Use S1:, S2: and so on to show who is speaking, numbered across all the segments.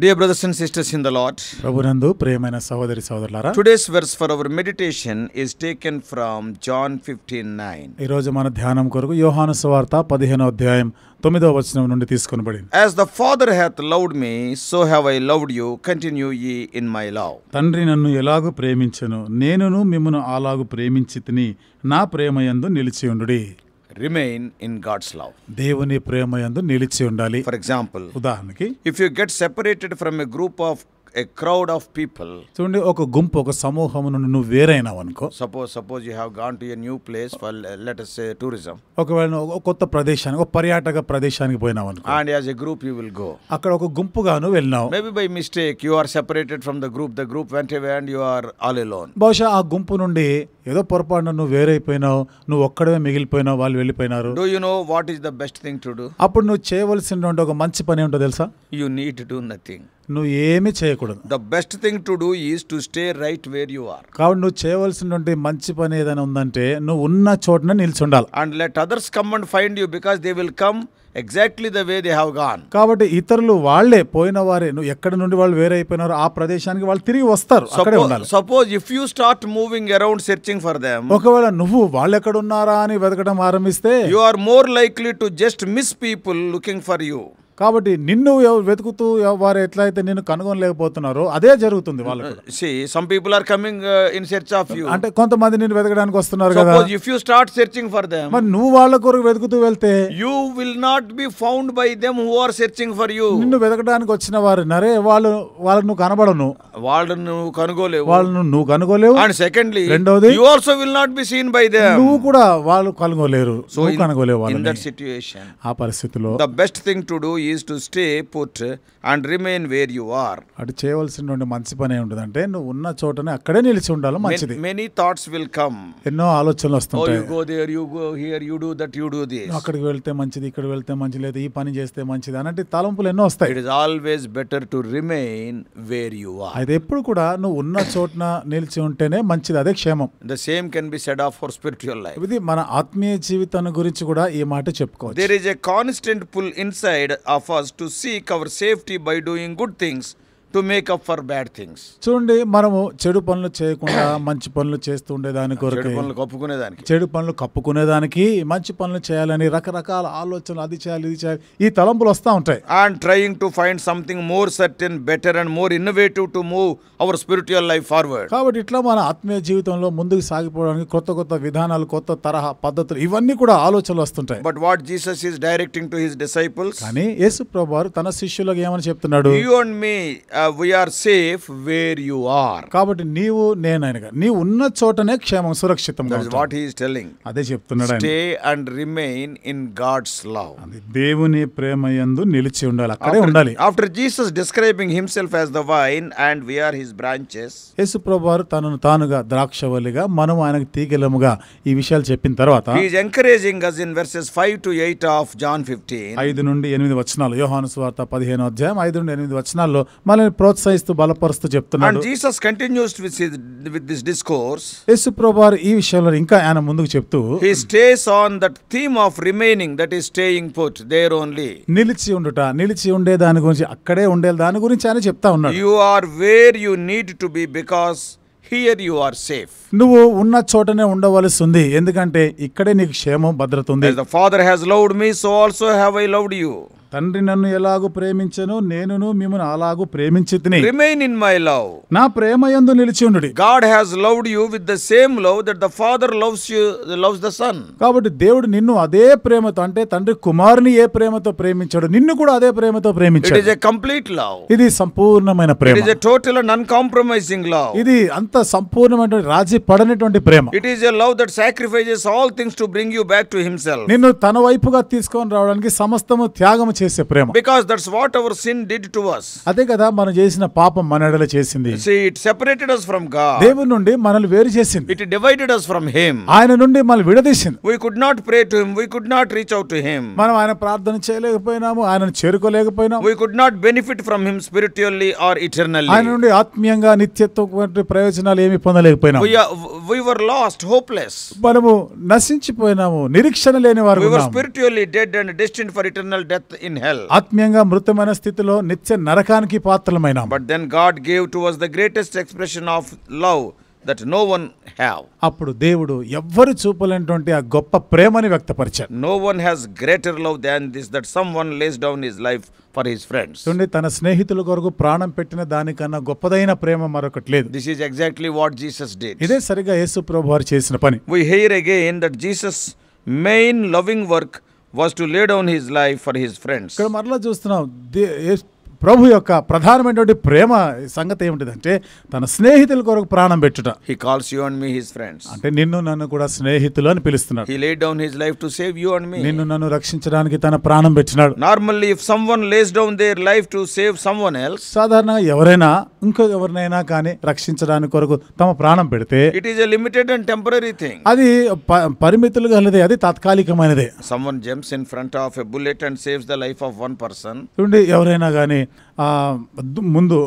S1: Dear brothers and sisters in the Lord,
S2: ప్రభునందు ప్రియమైన సహోదరి సహోదరులారా,
S1: today's verse for our meditation is taken from John 15:9.
S2: ఈ రోజు మన ధ్యానం కొరకు యోహాను సువార్త 15వ అధ్యాయం 9వ వచనం నుండి తీసుకొనబడింది.
S1: As the Father hath loved me, so have I loved you, continue ye in my love.
S2: తండ్రి నన్ను ఎలాగు ప్రేమించెను, నేనును మిమ్మును అలాగు ప్రేమించితిని, నా ప్రేమయందు నిలిచి ఉండుడి.
S1: Remain in God's love.
S2: దేవుని ప్రేమయందు నిలిచి ఉండాలి.
S1: For example,
S2: ఉదాహరణకి,
S1: if you get separated from a crowd of people,
S2: చూడండి, ఒక గుంపు, ఒక సమూహం నుండి నువ్వు వేరైనావు అనుకో.
S1: suppose you have gone to a new place for let us say tourism,
S2: ఒకవేళ ఒక కొత్త ప్రదేశానికి, ఒక పర్యాటక ప్రదేశానికి పోయినావు అనుకో,
S1: and as a group you will go.
S2: అక్కడ ఒక గుంపుగా నువ్వు వెళ్ళినావు.
S1: Maybe by mistake you are separated from the group went away and you are all alone.
S2: బహుశా ఆ గుంపు నుండి ఏదో పొరపాటున నువ్వు వేరైపోయినావు, నువ్వు ఒక్కడే మిగిలిపోయినావు, వాళ్ళు వెళ్ళిపోయినారు.
S1: Do you know what is the best thing to do?
S2: అప్పుడు నువ్వు చేయవలసినటువంటి ఒక మంచి పని ఏంటో తెలుసా?
S1: You need to do nothing.
S2: నువ్వు ఏమీ చేయకూడదు.
S1: The best thing to do is to stay right where you are.
S2: కాబట్టి నువ్వు చేయవలసినటువంటి మంచి పని ఏదైనా ఉందంటే నువ్వు ఉన్న చోటనే నిలిచి ఉండాలి.
S1: And let others come and find you, because they will come exactly the way they have gone.
S2: కాబట్టి ఇతరులు వాళ్ళే, పోయిన వారే, నువ్వు ఎక్కడి నుండి వాళ్ళు వేరే అయిపోయినారో ఆ ప్రదేశానికి వాళ్ళు తిరిగి వస్తారు, అక్కడే ఉండాలి.
S1: Suppose if you start moving around searching for them,
S2: ఒకవేళ నువ్వు వాళ్ళు ఎక్కడ ఉన్నారా అని వెతకడం ఆరంభిస్తే
S1: you are more likely to just miss people looking for you.
S2: కాబట్టి నిన్ను వెతుకుతూ వారు ఎట్లయితే నిన్ను కనుగొనలేకపోతున్నారో అదే జరుగుతుంది వాళ్ళకు.
S1: See, some people are coming in search of you.
S2: అంటే కొంతమంది నిన్ను వెతకడానికి వస్తున్నారు కదా.
S1: Suppose if you start searching for them,
S2: మరి నువ్వు వాళ్ళ కొరకు వెతుకుతూ వెళ్తే
S1: you will not be found by them who are searching for you.
S2: నిన్ను వెతకడానికి వచ్చిన వారు నరే వాళ్ళకు నువ్వు కనబడను,
S1: వాళ్ళను నువ్వు కనుగోలేవు,
S2: వాళ్ళను నువ్వు కనుగోలేవు.
S1: and secondly,
S2: రెండోది,
S1: you also will not be seen by them.
S2: నువ్వు కూడా వాళ్ళు కనుగోలేరు, నువ్వు కనుగోలేవు వాళ్ళని.
S1: In that situation,
S2: ఆ పరిస్థితిలో
S1: the best thing to do is to stay put and remain where you are.
S2: అటు చేయవలసినటువంటి మంచి పని ఏముంటుందంటే నువ్వు ఉన్న చోటనే అక్కడే నిలిచి ఉండాలి. మంచిది.
S1: Many thoughts will come.
S2: ఎన్నో ఆలోచనలు వస్తుంటాయి.
S1: You go there, you go here, you do that, you do this.
S2: అక్కడికి వెళ్తే మంచిది, ఇక్కడ వెళ్తే మంచిది, లేదా ఈ పని చేస్తే మంచిది అంటే తలంపులు ఎన్నో వస్తాయి.
S1: It is always better to remain where you are.
S2: అయితే ఎప్పుడు కూడా నువ్వు ఉన్న చోటన నిలిచి ఉంటేనే మంచిది, అదే క్షేమం.
S1: The same can be said of for spiritual life.
S2: ఇది మన ఆత్మీయ జీవితాన్ని గురించి కూడా ఈ మాట చెప్పుకోవచ్చు.
S1: There is a constant pull inside of us to seek our safety by doing good things to make up for bad things.
S2: చూడండి, మనము చెడు పనులు చేయకుండా మంచి పనులు చేస్తూ ఉండేదాని కొరకు, చెడు పనులు కప్పుకునేదానికి మంచి పనులు చేయాలని రకరకాల ఆలోచనలు, అది చేయాలి ఇది చేయాలి, ఈ తలంపులు వస్తూ ఉంటాయి.
S1: And trying to find something more certain, better and more innovative to move our spiritual life forward.
S2: కాబట్టి ఇట్లా మన ఆత్మీయ జీవితంలో ముందుకు సాగిపోవడానికి కొత్త కొత్త విధానాలు, కొత్త తరహా పద్ధతులు, ఇవన్నీ కూడా ఆలోచనలు వస్తుంటాయి.
S1: But what Jesus is directing to his disciples,
S2: కానీ యేసు ప్రభువారు తన శిష్యులకు ఏమని చెప్తున్నాడు?
S1: You and me, we are safe where you are.
S2: కాబట్టి నీవు నేనైనగా నీవు ఉన్న చోటనే క్షేమం, సురక్షితంగా.
S1: That is what he is telling.
S2: అదే చెప్తున్నాడు.
S1: Stay and remain in God's love.
S2: దేవుని ప్రేమయందు నిలిచి ఉండాలి, అక్కడే ఉండాలి.
S1: After Jesus describing himself as the vine and we are his branches,
S2: యేసు ప్రభువారు తనను తానుగా ద్రాక్షవల్లిగా, మనం ఆయనకు తీగెలముగా ఈ విషయాలు చెప్పిన తర్వాత
S1: he is encouraging us in verses 5 to 8 of John 15.
S2: 5 నుండి 8 వచనాలు, యోహాను సువార్త 15వ అధ్యాయం 5 నుండి 8 వచనాల్లో మనల్ని ప్రోత్సహిస్తూ బలపరుస్తూ చెప్తున్నాడు.
S1: And Jesus continues with this discourse.
S2: యేసు ప్రభువారు ఈ విషయంలో ఇంకా ఆయన ముందుకు చెప్తూ
S1: He stays on that theme of remaining, that is staying put there only.
S2: నిలిచి ఉండుట, నిలిచి ఉండే దాని గురించి, అక్కడే ఉండే దాని గురించి ఆయన చెప్తా ఉన్నాడు.
S1: You are where you need to be because here you are safe.
S2: నువ్వు ఉన్న చోటనే ఉండవలసి ఉంది, ఎందుకంటే ఇక్కడే నీకు క్షేమం, భద్రత ఉంది.
S1: As the Father has loved me, so also have I loved you.
S2: తండ్రి నన్ను ఎలాగూ ప్రేమించెను, నేనును మిమ్మును అలాగూ ప్రేమించితిని.
S1: Remain in my love.
S2: నా ప్రేమయందు నిలిచి ఉండుడి.
S1: God has loved you with the same love that the Father loves the Son.
S2: కాబట్టి దేవుడు నిన్ను అదే ప్రేమతో, అంటే తండ్రి కుమారుని ఏ ప్రేమతో ప్రేమించాడు, నిన్ను కూడా అదే ప్రేమతో ప్రేమించాడు.
S1: It is a complete love.
S2: ఇది సంపూర్ణమైన ప్రేమ.
S1: It is a total and uncompromising love.
S2: ఇది అంత సంపూర్ణమైన రాజీ పడనటువంటి ప్రేమ.
S1: It is a love that sacrifices all things to bring you back to himself.
S2: నిన్ను తన వైపుగా తీసుకొని రావడానికి సమస్తము త్యాగం చేసే ప్రేమ.
S1: Because that's what our sin did to us.
S2: అదే కదా మనం చేసిన పాపం మన ఎడల చేసింది.
S1: See, it separated us from God.
S2: దేవుని నుండి మనల్ని వేరు చేసింది.
S1: It divided us from him.
S2: ఆయన నుండి మనల్ని విడదీసింది.
S1: We could not pray to him, we could not reach out to him.
S2: మనం ఆయన ప్రార్థన చేయలేకపోయినాము, ఆయనను చేరుకోలేకపోయినాము.
S1: We could not benefit from him spiritually or eternally.
S2: ఆయన నుండి ఆత్మీయంగా నిత్యత్వ ప్రయోజనాలు ఏమి పొందలేకపోయినాము.
S1: We were lost, hopeless.
S2: మనము నశించిపోయినాము, నిరీక్షణ లేని వారు.
S1: We were spiritually dead and destined for eternal death in hell.
S2: ఆత్మీయంగా మృతమైన స్థితిలో నిత్య నరకానికి పాత్రలమైనాము.
S1: But then God gave to us the greatest expression of love that no one have.
S2: అప్పుడు దేవుడు ఎవ్వరు చూపలేనటువంటి ఆ గొప్ప ప్రేమని వ్యక్తపరిచాడు.
S1: No one has greater love than this, that someone lays down his life for his friends.
S2: చూడండి, తన స్నేహితుల కొరకు ప్రాణం పెట్టిన దానికన్నా గొప్పదైన ప్రేమ మరొకటి లేదు.
S1: This is exactly what Jesus did.
S2: ఇదే సరిగా యేసు ప్రభువు వారు చేసిన పని.
S1: We hear again that Jesus' main loving work was to lay down his life for his friends.
S2: ఇక్కడ మరలా చూస్తున్నాం, ప్రభు యొక్క ప్రధానమైనటువంటి ప్రేమ సంగతి ఏమిటిదంటే తన స్నేహితుల కొరకు ప్రాణం పెట్టుట.
S1: He calls you and me his friends.
S2: అంటే నిన్ను నన్ను కూడా స్నేహితులు అని పిలుస్తున్నాడు.
S1: He laid down his life to save you and me.
S2: నిన్ను నన్ను రక్షించడానికి తన ప్రాణం పెట్టినాడు.
S1: Normally if someone lays down their life to save someone else,
S2: సాధారణంగా ఎవరైనా ఇంకో ఎవరినైనా కానీ రక్షించడానికి కొరకు తమ ప్రాణం పెడితే
S1: it is a limited and temporary thing.
S2: అది పరిమితులు గలదే, అది తాత్కాలికమైనదే.
S1: Someone jumps in front of a bullet and saves the life of one person.
S2: చూడండి, ఎవరైనా కానీ ముందు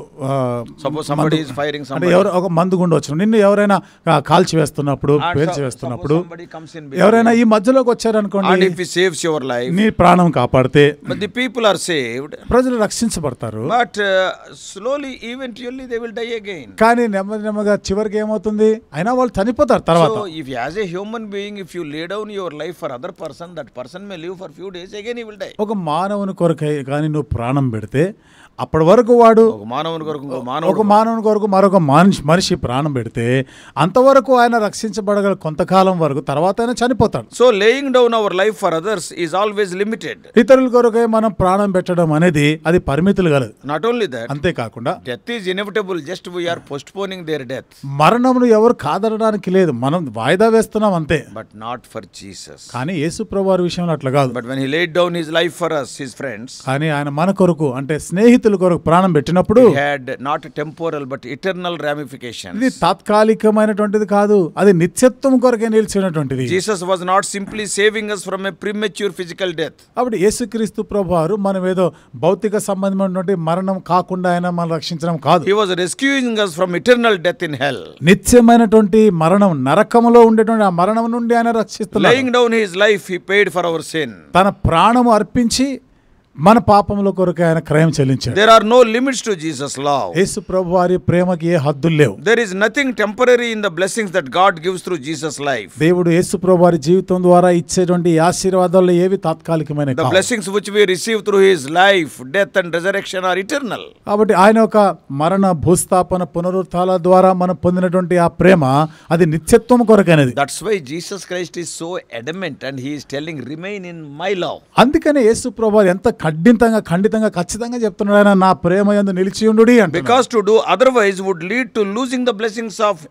S1: somebody is firing somebody,
S2: ఎవరు ఒక మందు గుండు వచ్చిన నిన్ను ఎవరైనా కాల్చి వేస్తున్నప్పుడు పేల్చి వేస్తున్నప్పుడు ఎవరైనా ఈ మధ్యలోకి వచ్చారనుకోండి,
S1: and if he saves your life,
S2: నీ ప్రాణం కాపాడితే,
S1: but the people are saved,
S2: ప్రజలు రక్షించబడతారు,
S1: but slowly eventually they will die again.
S2: కానీ నెమ్మదిగా చివరికి ఏమవుతుంది, అయినా వాళ్ళు చనిపోతారు తర్వాత.
S1: So if as a human being if you lay down your life for other person, that person may live for few days, again he will die.
S2: ఒక మానవుని కొరకై కానీ నువ్వు ప్రాణం పెడితే అప్పటి వరకు వాడు
S1: ఒక మానవుని
S2: కొరకు మరొక మనిషి ప్రాణం పెడితే అంతవరకు ఆయన రక్షించబడగల కొంతకాలం వరకు, తర్వాత ఆయన చనిపోతాడు.
S1: So laying down our life for others is always limited.
S2: ఇతరుల కొరకై మనం ప్రాణం పెట్టడం అనేది అది పరిమితులు గలదు.
S1: నాట్ ఓన్లీ దట్,
S2: అంతేకాకుండా
S1: death is inevitable, just we are postponing their death.
S2: మరణమును ఎవరు కాదనడానికి లేదు, మనం వాయిదా వేస్తున్నాం అంతే.
S1: But not for Jesus.
S2: కానీ యేసు ప్రభువారి విషయంలో అట్లా కాదు.
S1: But when he laid down his life for us, his friends,
S2: కానీ ఆయన మన కొరకు అంటే స్నేహితుల కొరకు ప్రాణం పెట్టినప్పుడు
S1: had not temporal but eternal ramifications.
S2: ఇది తాత్కాలికమైనటువంటిది కాదు, అది నిత్యత్వం కొరకే నిలిచినటువంటిది.
S1: Jesus was not simply saving us from a premature physical death.
S2: అప్పుడు యేసుక్రీస్తు ప్రభువారు మనం ఏదో భౌతిక సంబంధమైనటువంటి మరణం కాకుండా ఆయన మనం రక్షించడం కాదు.
S1: He was rescuing us from eternal death in hell.
S2: నిత్యమైనటువంటి మరణం, నరకములో ఉండేటువంటి ఆ మరణం నుండి ఆయన రక్షిస్తున్నాడు.
S1: Laying down his life, he paid for our sin.
S2: తన ప్రాణము అర్పించి మన పాపముల కొరకు ఆయన క్రయం చెల్లించాడు.
S1: There are no limits to Jesus' love.
S2: యేసు ప్రభువారి ప్రేమకి ఏ హద్దులు లేవు.
S1: There is nothing temporary in the blessings that God gives through Jesus' life.
S2: దేవుడు యేసు ప్రభువారి జీవితం ద్వారా ఇచ్చేటువంటి ఆశీర్వాదాలు ఏవి తాత్కాలికమైనవి కావు.
S1: The blessings which we receive through his life, death and resurrection are eternal.
S2: కాబట్టి ఆయన ఒక మరణ, భూస్థాపన, పునరుత్థానాల ద్వారా మనం పొందినటువంటి ఆ ప్రేమ అది నిత్యత్వం కొరకైనది.
S1: That's why Jesus Christ is so adamant and he is telling, remain in my love.
S2: అందుకనే యేసు ప్రభువారు ఎంత ఖండితంగా ఖచ్చితంగా చెప్తున్నాడు, ఆయన నా ప్రేమ యందు నిలిచి ఉండుడి అంటున్నాడు.
S1: Because to do otherwise would lead to losing the blessings of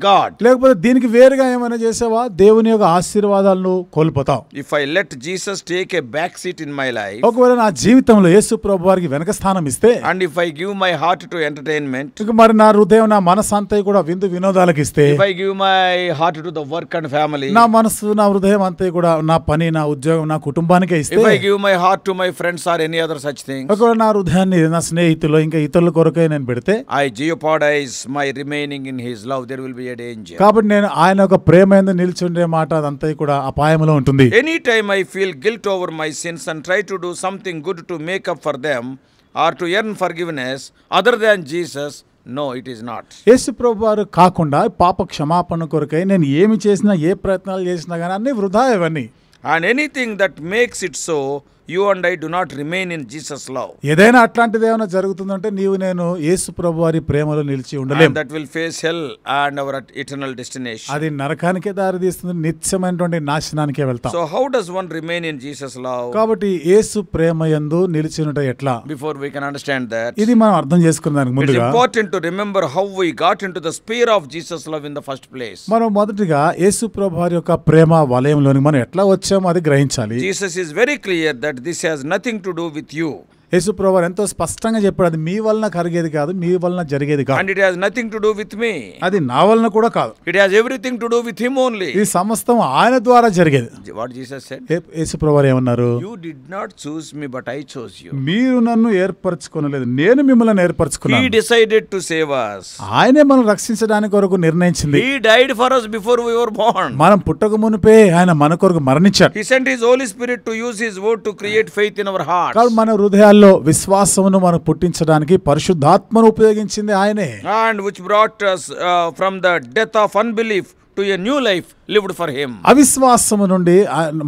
S1: God.
S2: లేకపోతే దీనికి వేరుగా ఏమైనా చేసావా దేవుని యొక్క ఆశీర్వాదాలను కోల్పోతావు.
S1: If I let Jesus take a back seat in my life,
S2: ఒకవేళ నా జీవితంలో యేసు ప్రభువారికి వెనక స్థానం ఇస్తే,
S1: and if I give my heart to entertainment,
S2: మరి నా హృదయం, నా మనసంతా కూడా విందు వినోదాలకు ఇస్తే,
S1: if I give my heart to the work and family,
S2: నా మనసు, నా హృదయం అంతా కూడా నా పని, నా ఉద్యోగం, నా కుటుంబానికే ఇస్తే,
S1: if I give my heart to my friends or any other such things,
S2: ఒకవేళ నా హృదయాన్ని నా స్నేహితులు ఇంకా ఇతరుల కొరకే నేను పెడితే,
S1: I jeopardize my remaining in his love. There will be a danger.
S2: కాబట్టి నేను ఆయన యొక్క ప్రేమ యందు నిలిచి ఉండే మాట అదంతా కూడా అపాయంలో ఉంటుంది.
S1: Anytime I feel guilt over my sins and try to do something good to make up for them or to earn forgiveness other than Jesus, no, it is not.
S2: యేసు ప్రభువారు కాకుండా పాప క్షమాపణ కొరకై నేను ఏమి చేసినా, ఏ ప్రయత్నాలు చేసినా కానీ అన్ని వృధా ఇవన్నీ.
S1: And anything that makes it so, you and I do not remain in Jesus' love.
S2: ఏదైనా అట్లాంటిది ఏమైనా జరుగుతుందంటే నీవు నేను యేసు ప్రభువారి ప్రేమలో నిలిచి ఉండలేం.
S1: And that will face hell and our eternal destination.
S2: అది నరకానికే దారి తీస్తుంది, నిత్యమైనటువంటి నాశనానికే వెళ్తాం.
S1: So how does one remain in Jesus' love?
S2: కాబట్టి యేసు ప్రేమ యందు నిలిచి ఉండట ఎట్లా?
S1: Before we can understand that,
S2: ఇది మనం అర్థం చేసుకున్నానికి ముందుగా
S1: it's important to remember how we got into the sphere of Jesus' love in the first place.
S2: మనం మొదటిగా యేసు ప్రభువారి యొక్క ప్రేమ వలయంలోనికి మనం ఎట్లా వచ్చామో అది గ్రహించాలి.
S1: Jesus is very clear that that this has nothing to do with you.
S2: యేసుప్రభువారు ఎంతో స్పష్టంగా చెప్పాడు, అది మీ వలన కలిగేది కాదు, మీ వలన జరిగేది కాదు.
S1: And it has nothing to do with me.
S2: అది నా వలన కూడా కాదు.
S1: It has everything to do with him only.
S2: ఈ సమస్తం ఆయన ద్వారా జరిగేది.
S1: What Jesus said?
S2: యేసుప్రభువారు ఏమన్నారు?
S1: You did not choose me, but I chose you.
S2: మీరు నన్ను ఏర్పరచుకోలేదు, నేను మిమ్మల్ని ఏర్పరచుకున్నాను.
S1: He decided to save us.
S2: ఆయనే మనం రక్షించడానికి కొరకు నిర్ణయించింది.
S1: He died for us before we were born.
S2: మనం పుట్టక మునిపే ఆయన మన కొరకు మరణించాడు.
S1: He sent his Holy Spirit to use his word to create faith in our hearts.
S2: కాబట్టి మన హృదయాల్లో విశ్వాసమును మనం పుట్టించడానికి పరిశుద్ధాత్మను ఉపయోగించింది ఆయనే.
S1: And which brought us from the death of unbelief to a new life lived for him.
S2: అవిశ్వాసము నుండి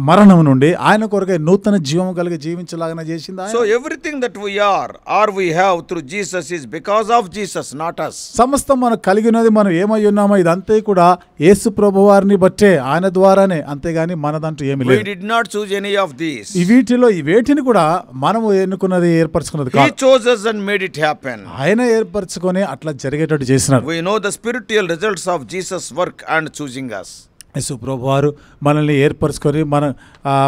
S2: మరణం నుండి ఆయన కొరకై నూతన జీవము కలిగి జీవించలాగా చేసింది ఆయన.
S1: So everything that we are or we have through Jesus is because of Jesus, not us.
S2: సమస్తం మనం కలిగినది, మనం ఏమై ఉన్నామో ఇదంతా కూడా యేసు ప్రభువారిని బట్టే, ఆయన ద్వారానే, అంతేగాని మనదంటూ ఏమీ లేదు.
S1: We did not choose any of these.
S2: ఈ వీటిలో ఈ వేటిని కూడా మనము ఎన్నుకున్నది, ఏర్పరచుకున్నది కాదు.
S1: He chose us and made it happen.
S2: ఆయన ఏర్పరచుకొని అట్లా జరిగేటట్టు చేసినాడు.
S1: We know the spiritual results of Jesus' work and choosing us.
S2: యేసు ప్రభువారు మనల్ని ఏర్పరచుకొని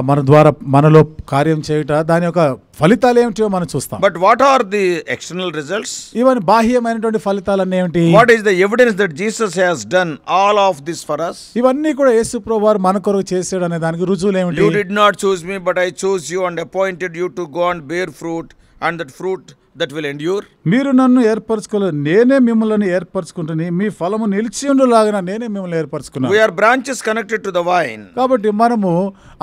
S2: మన ద్వారా మనలో కార్యం చేయుట, దాని యొక్క ఫలితాలు ఏమిటో మనం చూస్తాం.
S1: But what are the external results?
S2: ఇవన్నీ బాహ్యమైనటువంటి ఫలితాలన్నీ ఏమిటి?
S1: What is the evidence that Jesus has done all of this for us?
S2: ఇవన్నీ కూడా యేసు ప్రభువారు మన కొరకు చేశాడు అనే దానికి రుజువులు ఏమిటి?
S1: You did not choose me, but I chose you and appointed you to go and bear fruit, and that fruit that will endure.
S2: మీరు నన్ను ఏర్పరచుకోలేదు, నేనే మిమ్మల్ని ఏర్పరచుకుంటుని, మీ ఫలము నిలిచి ఉండులాగా నేనే మిమ్మల్ని ఏర్పరచుకున్నాను.
S1: We are branches connected to the vine.
S2: కాబట్టి మనము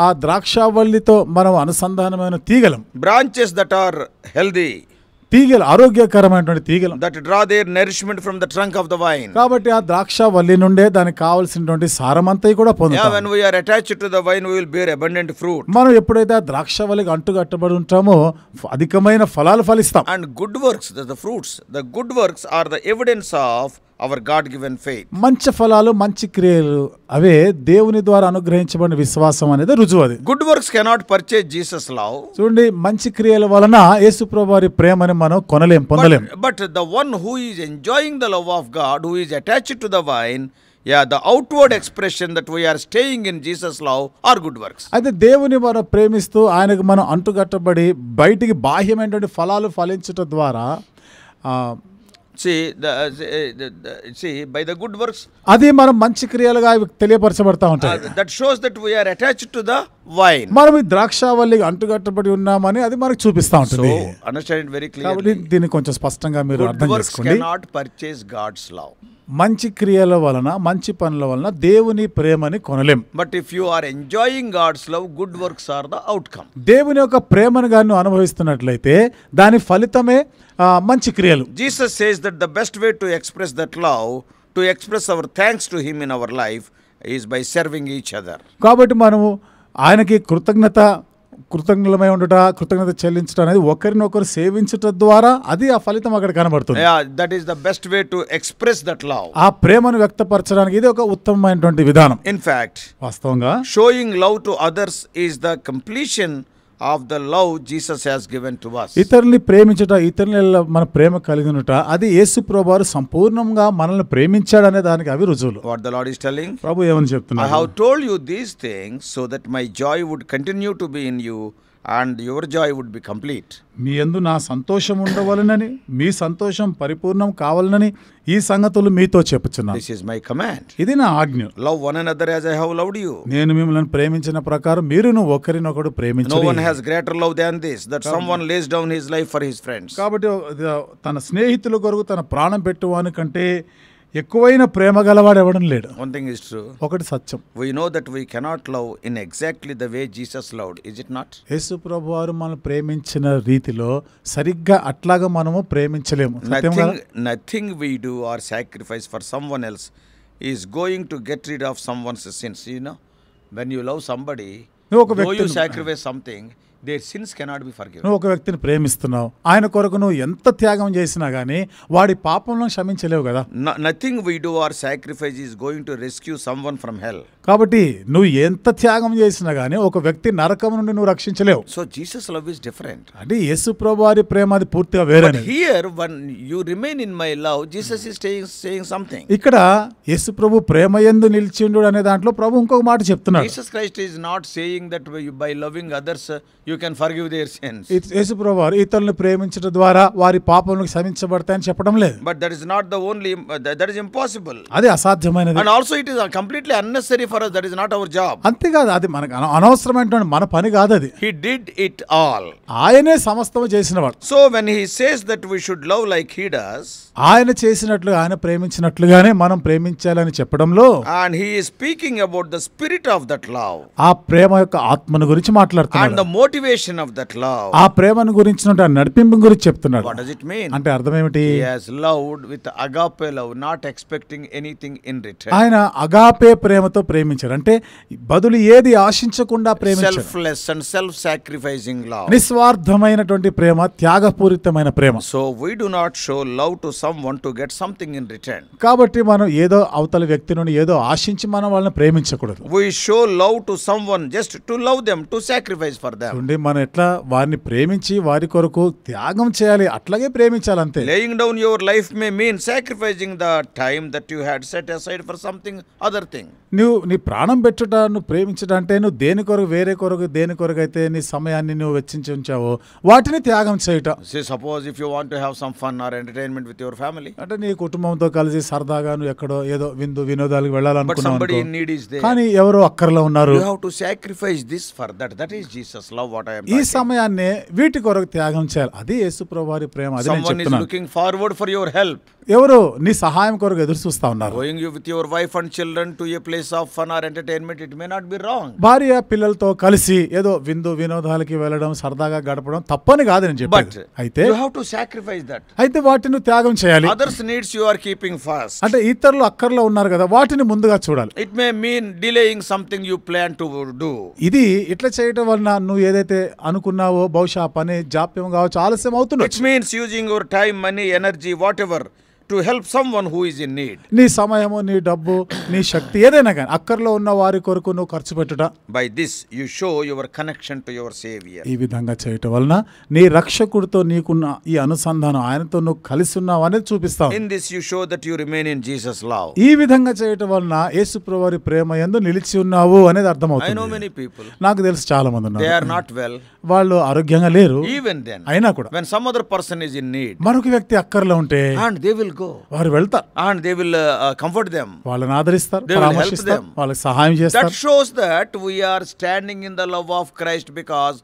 S2: ఆ ద్రాక్షావల్లితో మనం అనుసంధానమైన తీగలం.
S1: Branches that are healthy,
S2: తీగలు ఆరోగ్యకరమైనటువంటి తీగలం,
S1: that draw their nourishment from the trunk of the vine.
S2: కాబట్టి ఆ ద్రాక్షావల్లి నుండే దానికి కావాల్సినటువంటి సారమంతా కూడా పొందుతాం.
S1: When we are attached to the vine, we will bear abundant fruit.
S2: మనం ఎప్పుడైతే ఆ ద్రాక్షావల్లికి అంటుకట్టబడి ఉంటామో అధికమైన ఫలాలు ఫలిస్తాం.
S1: And good works, the fruits, the good works are the evidence of our God-given faith.
S2: మంచి ఫలాలు, మంచి క్రియలు, అవే దేవుని ద్వారా అనుగ్రహించబడిన విశ్వాసం అనేది రుజువు. అది
S1: Good works cannot purchase Jesus' love.
S2: చూడండి, మంచి క్రియల వలన యేసు ప్రభువారి ప్రేమని మనం కొనలేం, పొందలేం.
S1: But the one who is enjoying the love of God, who is attached to the vine, the outward expression that we are staying in Jesus' love are good works.
S2: అయితే దేవుని మనం ప్రేమిస్తూ ఆయనకు మనం అంటుకట్టబడి బయటికి బాహ్యమైనటువంటి ఫలాలు ఫలించడం ద్వారా
S1: See, by the good works,
S2: అది మనం మంచి క్రియలుగా తెలియపరచబడతా ఉంటాయి.
S1: that shows that we are attached to the vine.
S2: మనం ఈ ద్రాక్షావల్లికి అంటుకట్టబడి ఉన్నామని అది మనకు చూపిస్తా ఉంటుంది.
S1: So understand it very clearly.
S2: కాబట్టి దీన్ని కొంచెం స్పష్టంగా మీరు అర్థం చేసుకోండి.
S1: Good works cannot purchase God's love.
S2: మంచి క్రియల వలన, మంచి పనుల వలన దేవుని ప్రేమని కొనలేం.
S1: But if you are enjoying God's love, good works are the outcome.
S2: దేవుని యొక్క ప్రేమను గాను అనుభవిస్తున్నట్లయితే దాని ఫలితమే మంచి క్రియలు.
S1: Jesus says that the best way to express that love, to express our thanks to him in our life, is by serving each other.
S2: కాబట్టి మనము ఆయనకి కృతజ్ఞులమై ఉండుట, కృతజ్ఞత చెల్లించడం అనేది ఒకరినొకరు సేవించటం ద్వారా అది ఆ ఫలితం అక్కడ కనబడుతుంది.
S1: That is the best way to express that love.
S2: ఆ ప్రేమను వ్యక్తపరచడానికి ఇది ఒక ఉత్తమమైనటువంటి విధానం.
S1: In fact,
S2: వాస్తవంగా
S1: showing love to others is the completion of the love Jesus has given to us.
S2: ఇతరుల్ని ప్రేమించుట, ఇతరుల మన ప్రేమ కలిగినట, అది యేసు ప్రభువారు సంపూర్ణంగా మనల్ని ప్రేమించాడనే దానికి అవి రుజువులు.
S1: What the Lord is telling?
S2: ప్రభు ఏమని చెప్తున్నారు?
S1: I have told you these things so that my joy would continue to be in you and your joy would be complete.
S2: మీ యందు నా సంతోషం ఉండవలనని, మీ సంతోషం పరిపూర్ణం కావాలనని ఈ సంగతులు మీతో చెప్పుచున్నాను.
S1: This is my command.
S2: ఇది నా ఆజ్ఞ.
S1: Love one another as I have loved you.
S2: నేను మిమ్మల్ని ప్రేమించిన ప్రకారం మీరును ఒకరినొకడు ప్రేమించండి.
S1: No one has greater love than this, that someone lays down his life for his friends.
S2: కాబట్టి తన స్నేహితుల కొరకు తన ప్రాణం పెట్టువాని కంటే ఎక్కువైన ప్రేమ గలవాడు ఎవడం లేడు.
S1: One thing is true.
S2: ఒకటి సత్యం.
S1: We know that we cannot love in exactly the way Jesus loved, is it not?
S2: యేసు ప్రభువారు మనల్ని ప్రేమించిన రీతిలో సరిగ్గా అట్లాగా మనము ప్రేమించలేము.
S1: Nothing we do or sacrifice for someone else is going to get rid of someone's sins. You know, when you love somebody, though you sacrifice something, their sins cannot be forgiven.
S2: నువ్వు ఒక వ్యక్తిని ప్రేమిస్తున్నావు, ఆయన కొరకు నువ్వు ఎంత త్యాగం చేసినా గానీ వాడి పాపంలో క్షమించలేవు కదా.
S1: Nothing we do or sacrifice is going to rescue someone from hell.
S2: కాబట్టి నువ్వు ఎంత త్యాగం చేసినా గానీ ఒక వ్యక్తి నరకం నుండి నువ్వు రక్షించలేవు.
S1: So Jesus love is different.
S2: అంటే యేసు ప్రభువారి ప్రేమ అది పూర్తిగా వేరే.
S1: But here when you remain in my love, Jesus is saying something.
S2: ఇక్కడ యేసు ప్రభు ప్రేమ యందు నిలిచిండు అనే దాంట్లో ప్రభు ఇంకొక మాట చెప్తున్నాడు.
S1: Jesus Christ is not saying that by loving others you can forgive their sins.
S2: యేసుప్రభువు వారు ఇతరులను ప్రేమించడం ద్వారా వారి పాపములు క్షమించబడతాయని చెప్పడం లేదు.
S1: But that is not the only, that is impossible.
S2: అది అసాధ్యమైనది.
S1: And also it is completely unnecessary for us. That is not our job.
S2: అంతేకాదు, అది మనకు అనవసరమైనటువంటి మన పని కాదు అది.
S1: He did it all.
S2: ఆయనే సమస్తము చేసినవాడు.
S1: So when he says that we should love like he does,
S2: ఆయన చేసినట్లు, ఆయన ప్రేమించినట్లుగానే మనం ప్రేమించాలని చెప్పడంలో,
S1: and he is speaking about the spirit of that love,
S2: ఆ ప్రేమ యొక్క ఆత్మను గురించి మాట్లాడుతున్నాడు.
S1: and the motivation of that love,
S2: ఆ ప్రేమను గురించినటువంటి నడిపింపు గురించి చెప్తున్నాడు.
S1: What does it mean?
S2: అంటే అర్థం ఏమిటి?
S1: He has loved with agape love, not expecting anything in return.
S2: ఆయన అగాపే ప్రేమతో ప్రేమించాడు. అంటే బదులు ఏది ఆశించకుండా ప్రేమించాడు.
S1: Selfless and self-sacrificing love.
S2: నిస్వార్థమైనటువంటి Prema, త్యాగపూరితమైన Prema.
S1: So we do not show love to someone to get something in return.
S2: కాబట్టి మనం ఏదో అవతల వ్యక్తి నుండి ఏదో ఆశించి మనం వాళ్ళని ప్రేమించకూడదు.
S1: We show love to someone just to love them, to sacrifice for them.
S2: చూడండి, మనం ఎట్లా వారిని ప్రేమించి వారి కొరకు త్యాగం చేయాలి, అట్లాగే ప్రేమించాలి అంతే.
S1: Laying down your life may mean sacrificing the time that you had set aside for something other thing.
S2: నువ్వు నీ ప్రాణం పెట్టుట, నువ్వు ప్రేమించడం అంటే నువ్వు దేని కొరకు, వేరే కొరకు, దేని కొరకు అయితే నీ సమయాన్ని నువ్వు వెచ్చించి ఉంచావో వాటిని త్యాగం చేయట.
S1: Say suppose if you want to have some fun or entertainment with your family,
S2: అంటే నీ కుటుంబంతో కలిసి సరదాగా నువ్వు ఎక్కడో ఏదో వినోదాలకు వెళ్ళాలనుకున్నావు, కానీ ఎవరో అక్కర్లో ఉన్నారు.
S1: You have to sacrifice this for that. That is Jesus love. What I am
S2: ఈ సమయాన్ని వీటి కొరకు త్యాగం చేయాలి. అది యేసుప్రభువు వారి ప్రేమ. అది నేను
S1: చెప్తున్నాను. Someone is looking forward for your help.
S2: ఎవరు నీ సహాయం కొరకు ఎదురు చూస్తా ఉన్నారు.
S1: Going you with your wife and children to a place of fun or entertainment, it may not be wrong.
S2: భార్య పిల్లలతో కలిసి ఏదో వినోదాలకి వెళ్ళడం, సరదాగా గడపడం తప్పని కాదు నేను చెప్పేది. అయితే
S1: you have to sacrifice that.
S2: అయితే వాటిని త్యాగం చేయాలి.
S1: Others needs you are keeping fast.
S2: అంటే ఇతరులు అక్కర్లో ఉన్నారు కదా, వాటిని ముందుగా చూడాలి.
S1: It may mean delaying something you plan to do.
S2: ఇది ఇట్లా చేయడం వలన నువ్వు ఏదైతే అనుకున్నావో బహుశా పని జాప్యం కావచ్చు, ఆలస్యం అవుతుంది.
S1: It means using your time, money, energy, whatever, to help someone who is in need.
S2: నీ సమయము, నీ డబ్బు, నీ శక్తి ఏదైనా కానీ అక్కర్లో ఉన్న వారి కొరకు నువ్వు ఖర్చు పెట్టుట.
S1: By this you show your connection to your Savior.
S2: ఈ విధంగా చేయటం వలన నీ రక్షకుడితో నీకున్న ఈ అనుసంధానం, ఆయనతో నువ్వు కలిసి ఉన్నావు అనేది చూపిస్తావు.
S1: In this you show that you remain in Jesus' love.
S2: ఈ విధంగా చేయటం వలన యేసుప్రభువు వారి ప్రేమ యందు నిలిచి ఉన్నావు అనేది అర్థమవుతుంది.
S1: I know many people.
S2: నాకు తెలుసు చాలా మంది ఉన్నారు.
S1: They are not well.
S2: వాళ్ళు ఆరోగ్యంగా లేరు.
S1: Even then,
S2: అయినా కూడా
S1: when some other person is in need,
S2: మరొక వ్యక్తి అక్కర్లో ఉంటే,
S1: and they will go.
S2: వారు వెళ్తారు.
S1: And they will comfort them.
S2: వాళ్ళని ఆదరిస్తారు,
S1: They will help them.
S2: వాళ్ళకి సహాయం చేస్తారు.
S1: That shows that we are standing in the love of Christ, because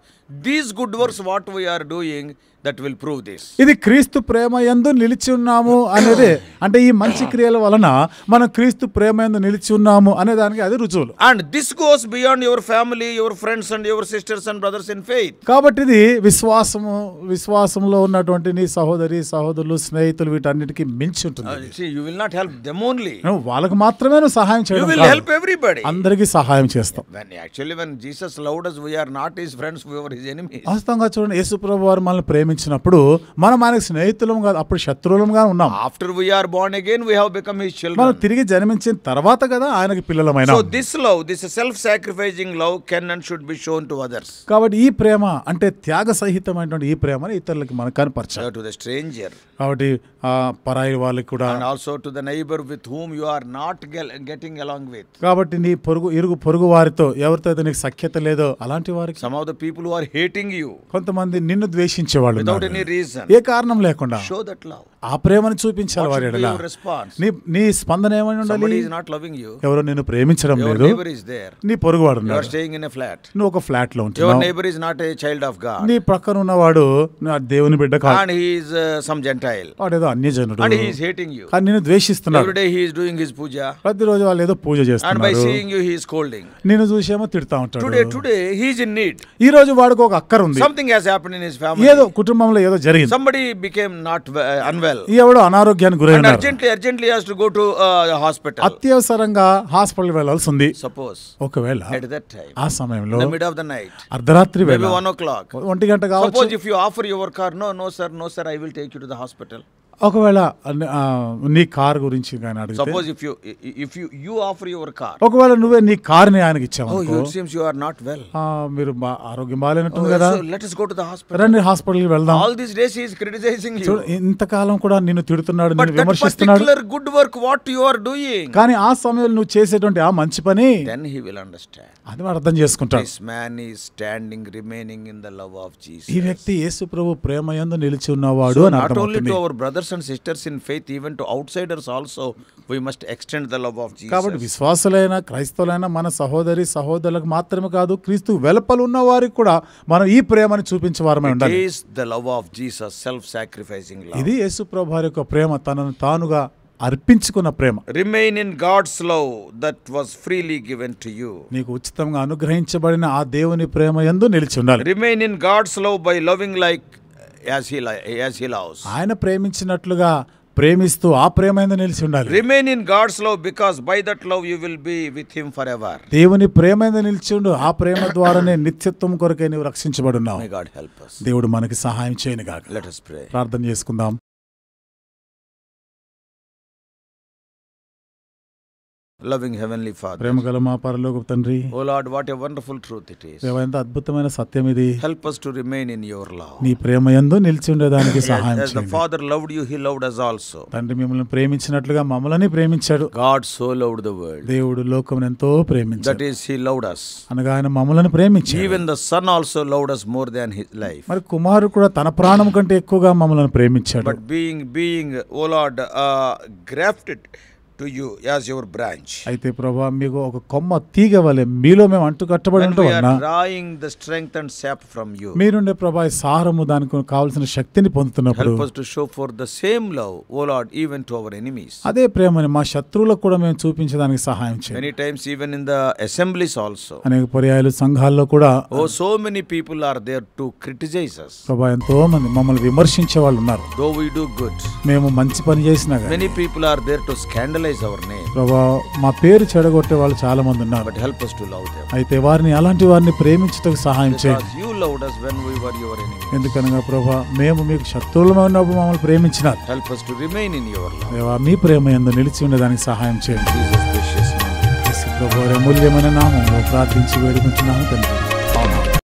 S1: these good works what we are doing, that will prove this.
S2: ఇది క్రీస్తు ప్రేమ యందు నిలిచి ఉన్నాము అనేది, అంటే ఈ మంచి క్రియల వలన మనం క్రీస్తు ప్రేమ యందు నిలిచి ఉన్నాము అనే దానికి అది రుజువులు.
S1: And this goes beyond your family, your friends and your sisters and brothers in faith.
S2: కాబట్టి ఇది విశ్వాసంలో ఉన్నటువంటి నీ సహోదరి సహోదరులు, స్నేహితులు, వీటన్నిటికీ మించి ఉంటుంది.
S1: See, you will not help them only.
S2: వాళ్ళకి మాత్రమే నువ్వు సహాయం చేయడం
S1: కాదు, you will help everybody.
S2: అందరికీ సహాయం చేస్తాం.
S1: When Jesus loved us, we are not his friends, we were his enemies.
S2: వాస్తవంగా చూడండి, యేసుప్రభువు వారు మనల్ని ప్రేమించినప్పుడు మనం ఆయనకు స్నేహితులం కాదు, అప్పుడు శత్రువులంగా ఉన్నాం.
S1: After we are born again, we have become his children.
S2: మనం తిరిగి జన్మించిన తర్వాత కదా ఆయనకి పిల్లలమైనాం.
S1: So this love, this self-sacrificing love, can and should be shown to others.
S2: కాబట్టి ఈ ప్రేమ అంటే త్యాగ సహితమైనటువంటి ఈ ప్రేమని ఇతరులకు మనం కనపరచాలి.
S1: To the stranger.
S2: కాబట్టి పరాయి వాళ్ళకి కూడా,
S1: and also to the neighbor with whom you are not getting along with.
S2: కాబట్టి నీ ఇరుగు పొరుగు వారితో ఎవరితో అయితే నీకు సఖ్యత లేదో అలాంటి వారికి,
S1: some of the people who are hating you,
S2: కొంతమంది నిన్ను ద్వేషించే వాళ్ళు
S1: without any reason,
S2: ఏ కారణం లేకుండా
S1: show that love.
S2: ఆ ప్రేమను చూపించాలి వారి ఎడల. నీ స్పందన ఏమని ఉండాలి?
S1: somebody is not loving you,
S2: ఎవరో నిన్ను ప్రేమించడం లేదు,
S1: your neighbor is there,
S2: నీ పొరుగువాడు ఉన్నాడు,
S1: you are staying in a flat,
S2: నువ్వు ఒక ఫ్లాట్ లో ఉంటున్నావు,
S1: your neighbor is not a child of God,
S2: నీ పక్కన ఉన్నవాడు దేవుని బిడ్డ కాదు,
S1: and he is some Gentile,
S2: వాడేదో అన్యజనుడు,
S1: and he is hating you,
S2: కానీ నిన్ను ద్వేషిస్తున్నాడు.
S1: every day he is doing his puja,
S2: ప్రతిరోజు వాళ్ళు ఏదో పూజ చేస్తున్నారు,
S1: and by seeing you he is scolding,
S2: నిన్ను చూసేమో తిడతా ఉంటాడు.
S1: today he is in need,
S2: ఈ రోజు వాడికి ఒక అక్కర ఉంది,
S1: something has happened in his family,
S2: ఏదో కుటుంబంలో ఏదో జరిగింది,
S1: somebody became not unwell,
S2: ఎవడో అనారోగ్యానికి గురైనారు,
S1: and urgently has to go to hospital,
S2: అత్యవసరంగా హాస్పిటల్ వెళ్ళాల్సి ఉంది.
S1: suppose
S2: ఒకవేళ
S1: at that time,
S2: ఆ సమయంలో
S1: in the middle of the night,
S2: అర్ధరాత్రి వేళ,
S1: maybe 1 o'clock,
S2: 1 గంట కావచ్చు,
S1: suppose if you offer your car, no sir, I will take you to the hospital.
S2: ఒకవేళ నీ కార్ గురించి కానీ అడిగితే,
S1: suppose if you offer your car,
S2: ఒకవేళ నువ్వే నీ కార్ని ఆయనకి ఇచ్చావు,
S1: oh it seems you are not well,
S2: మీరు ఆరోగ్యం బాగాలేనట్టుంది కదా,
S1: so let us go to the hospital,
S2: రండి హాస్పిటల్కి వెళ్దాం.
S1: all these days he is criticizing you,
S2: ఇంతకాలం కూడా నిన్ను తిడుతున్నాడు, నిన్ను
S1: విమర్శిస్తున్నాడు, but that particular good work what you are doing,
S2: కానీ ఆ సమయంలో నువ్వు చేసేటువంటి ఆ మంచి పని,
S1: then he will understand,
S2: అది అర్థం చేసుకుంటాడు.
S1: This man is standing, remaining in the love of Jesus.
S2: ఈ వ్యక్తి యేసు ప్రభు ప్రేమ యందు నిలిచి ఉన్నవాడు అని
S1: Not only
S2: అర్థమవుతుంది.
S1: to our brothers and sisters in faith, even to outsiders also, we must extend the love of Jesus.
S2: కాబట్టి విశ్వాసులైన క్రైస్తవులైన మన సహోదరి సహోదరులకు మాత్రమే కాదు, క్రీస్తు వెలుపల ఉన్న వారికి కూడా మనం ఈ ప్రేమను చూపించే వారమే
S1: It
S2: ఉండాలి.
S1: is the love of Jesus, self-sacrificing love.
S2: ఇది యేసు ప్రభు వారి యొక్క ప్రేమ, తనను తానుగా అర్పించుకున్న ప్రేమ.
S1: Remain in God's love that was freely given to you.
S2: నీకు ఉచితంగా అనుగ్రహించబడిన ఆ దేవుని ప్రేమ యందు నిలిచి ఉండాలి.
S1: Remain in God's love by loving like as he loves.
S2: ఆయన ప్రేమించినట్లుగా ప్రేమిస్తూ ఆ ప్రేమ యందు నిలిచి ఉండాలి.
S1: Remain in God's love because by that love you will be with him forever.
S2: దేవుని ప్రేమ యందు నిలిచి ఉండు, ఆ ప్రేమ ద్వారానే నిత్యత్వం కొరకే నీవు రక్షించబడున్నావు.
S1: May God help us.
S2: దేవుడు మనకి సహాయం చేయను గాక.
S1: Let us pray.
S2: ప్రార్థన చేసుకుందాం.
S1: Loving Heavenly Father.
S2: ప్రేమగల మా పరలోకపు తండ్రి,
S1: Oh Lord, what a wonderful truth it is.
S2: దేవా ఎంత అద్భుతమైన సత్యం ఇది.
S1: Help us to remain in your love.
S2: నీ ప్రేమ యందు నిలిచి ఉండేదానికి సహాయం
S1: As the
S2: చేయండి.
S1: Father loved you, he loved us also.
S2: తండ్రి మిమ్మల్ని ప్రేమించినట్లుగా మమ్మల్ని ప్రేమించాడు.
S1: God so loved the world.
S2: దేవుడు లోకమును ఎంతో ప్రేమించాడు.
S1: That is, he loved us.
S2: అనగా ఆయన మమ్మల్ని ప్రేమించాడు.
S1: Even the Son also loved us more than his life.
S2: మరి కుమారుడు కూడా తన ప్రాణం కంటే ఎక్కువగా మమ్మల్ని ప్రేమించాడు.
S1: But being, oh Lord, grafted to you as your branch.
S2: అయితే ప్రభువా, మీకు ఒక కొమ్మ తీగ వలె మీలో మేము అంటు కట్టబడి
S1: When
S2: ఉండటం
S1: we are
S2: వలన
S1: drawing the strength and sap from you,
S2: మీరుండే ప్రభా సారము దానికి కావాల్సిన శక్తిని పొందుతున్నప్పుడు
S1: help us to show forth the same love, oh Lord, even to our enemies.
S2: అదే ప్రేమని మా శత్రువులకు కూడా మేము చూపించడానికి సహాయం చేయండి.
S1: Many times even in the assemblies also,
S2: అనేక పర్యాయాలు సంఘాల్లో కూడా
S1: oh so many people are there to criticize us.
S2: ప్రభా ఎంతో మంది మమ్మల్ని విమర్శించే వాళ్ళు ఉన్నారు.
S1: Though we do good,
S2: మేము మంచి పని చేసినా కానీ
S1: many people are there to scandalize our name.
S2: ప్రభా మా పేరు చెడగొట్టే వాళ్ళు చాలా మంది ఉన్నారు.
S1: But help us to love them.
S2: అయితే వారిని అలాంటి వారిని ప్రేమించటకు సహాయం చేయండి.
S1: Because you loved us when we were your enemies.
S2: ఎందుకనగా ప్రభా మేము మీకు శత్రువులమై ఉన్నప్పుడు మమ్మల్ని ప్రేమించినారు.
S1: Help us to remain in your love.
S2: దేవా మీ ప్రేమ యందు నిలిచి ఉండేదానికి సహాయం చేయండి.
S1: Jesus' precious name.
S2: యేసు ప్రభువు వారి అమూల్యమైన నామములో ప్రార్థించి వేడుకుంటున్నాము తండ్రి. ఆమేన్.